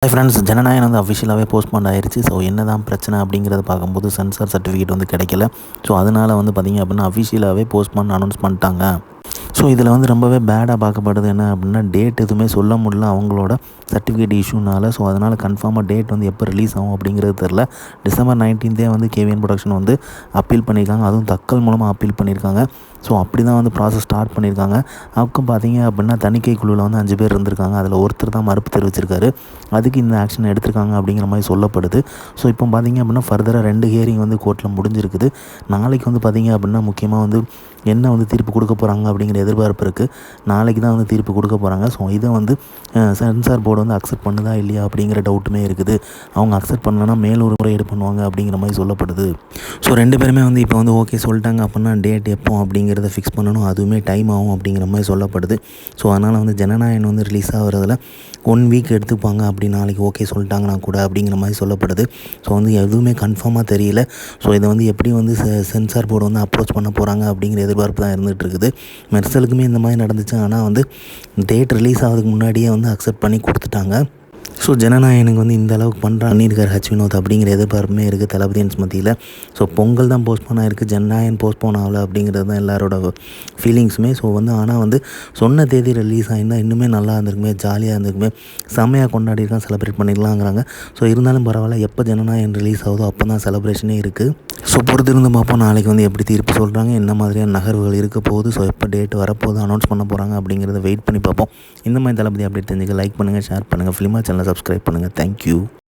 Hi friends, Jananayagan வந்து அஃபிஷியலாகவே postpone ஆயிருச்சு. So என்ன தான் பிரச்சனை அப்படிங்கிறத பார்க்கும்போது சென்சார் சர்டிஃபிகேட் வந்து கிடைக்கல. ஸோ அதனால் வந்து பார்த்திங்க அப்படின்னா அஃபிஷியலாகவே போஸ்ட்போன் அனௌன்ஸ் பண்ணிட்டாங்க. ஸோ இதில் வந்து ரொம்பவே பேடாக பார்க்கப்படுது என்ன அப்படின்னா, டேட் எதுவுமே சொல்ல முடியல அவங்களோட சர்டிஃபிகேட் இஷ்யூனால். ஸோ அதனால் கன்ஃபார்மாக டேட் வந்து எப்போ ரிலீஸ் ஆகும் அப்படிங்கிறது தெரில. டிசம்பர் 19 வந்து கேவிஎன் ப்ரொடக்ஷன் வந்து அப்பீல் பண்ணியிருக்காங்க. அதுவும் தக்கல் மூலமாக அப்பீல் பண்ணியிருக்காங்க. ஸோ அப்படி தான் வந்து ப்ராசஸ் ஸ்டார்ட் பண்ணியிருக்காங்க. அதுக்கும் பார்த்தீங்க அப்படின்னா தணிக்கை குழுவில் வந்து 5 பேர் இருந்திருக்காங்க. அதில் ஒருத்தர் தான் மறுப்பு தெரிவிச்சிருக்காரு. அதுக்கு இந்த ஆக்ஷன் எடுத்திருக்காங்க அப்படிங்கிற மாதிரி சொல்லப்படுது. ஸோ இப்போ பார்த்தீங்க அப்படின்னா ஃபர்தராக 2 ஹியரிங் வந்து கோர்ட்டில் முடிஞ்சிருக்குது. நாளைக்கு வந்து பார்த்தீங்க அப்படின்னா முக்கியமாக வந்து என்ன வந்து தீர்ப்பு கொடுக்க போகிறாங்க அப்படிங்கிற எதிர்பார்ப்பு இருக்குது. நாளைக்கு தான் வந்து தீர்ப்பு கொடுக்க போகிறாங்க. ஸோ இதை வந்து சென்சார் போர்டு வந்து அக்செப்ட் பண்ணுதா இல்லையா அப்படிங்கிற டவுட்டுமே இருக்குது. அவங்க அக்செப்ட் பண்ணலன்னா மேல் முறையீடு பண்ணுவாங்க அப்படிங்கிற மாதிரி சொல்லப்படுது. ஸோ 2 பேருமே வந்து இப்போ வந்து ஓகே சொல்லிட்டாங்க அப்படின்னா டேட் எப்போ அப்படிங்கிறத ஃபிக்ஸ் பண்ணணும். அதுவுமே டைம் ஆகும் அப்படிங்கிற மாதிரி சொல்லப்படுது. ஸோ அதனால் வந்து ஜனநாயகன் வந்து ரிலீஸ் ஆகிறதுல 1 வீக் எடுத்துப்பாங்க அப்படி நாளைக்கு ஓகே சொல்லிட்டாங்கன்னா கூட அப்படிங்கிற மாதிரி சொல்லப்படுது. ஸோ வந்து எதுவுமே கன்ஃபார்மாக தெரியல. ஸோ இதை வந்து எப்படி வந்து சென்சார் போர்டு வந்து அப்ரோச் பண்ண போகிறாங்க அப்படிங்கிற எதிர்பார்ப்பு தான் இருந்துகிட்டு இருக்குது. மெர்சலுக்குமே இந்த மாதிரி நடந்துச்சு. ஆனால் வந்து டேட் ரிலீஸ் ஆகிறதுக்கு முன்னாடியே வந்து அக்செப்ட் பண்ணி கொடுத்துட்டாங்க. ஸோ ஜனநாயகனுக்கு வந்து இந்த அளவுக்கு பண்ணியிருக்கார் ஹச் வினோத் அப்படிங்கிற எதிர்பார்ப்புமே இருக்குது தளபதியன்ஸ் மத்தியில். ஸோ பொங்கல் தான் போஸ்ட்போன் ஆகிருக்கு, ஜனநாயகன் போஸ்ட்போன் ஆகலை அப்படிங்கிறது தான் எல்லாரோட ஃபீலிங்ஸுமே. ஸோ வந்து ஆனால் வந்து சொன்ன தேதி ரிலீஸ் ஆகிருந்தால் இன்னுமே நல்லா இருந்திருக்குமே, ஜாலியாக இருந்திருக்குமே, செம்மையாக கொண்டாடிருக்கான், செலிப்ரேட் பண்ணிடலாங்கிறாங்க. ஸோ இருந்தாலும் பரவாயில்ல, எப்போ ஜனநாயகன் ரிலீஸ் ஆகுதோ அப்போ தான் செலிப்ரேஷனே இருக்குது. ஸோ பொறுத்திருந்து பார்ப்போம் நாளைக்கு வந்து எப்படி தீர்ப்பு சொல்கிறாங்க, என்ன மாதிரியான நகர்வுகள் இருக்க போகுது, ஸோ எப்போ டேட் வரப்போகுது, அனௌன்ஸ் பண்ண போகிறாங்க அப்படிங்கிறத வெயிட் பண்ணி பார்ப்போம். இந்த மாதிரி தளபதி அப்டேட் தெரிஞ்சுக்க லைக் பண்ணுங்கள், ஷேர் பண்ணுங்கள், ஃபிலிமா சேனலை சப்ஸ்கிரைப் பண்ணுங்கள். தேங்க்யூ.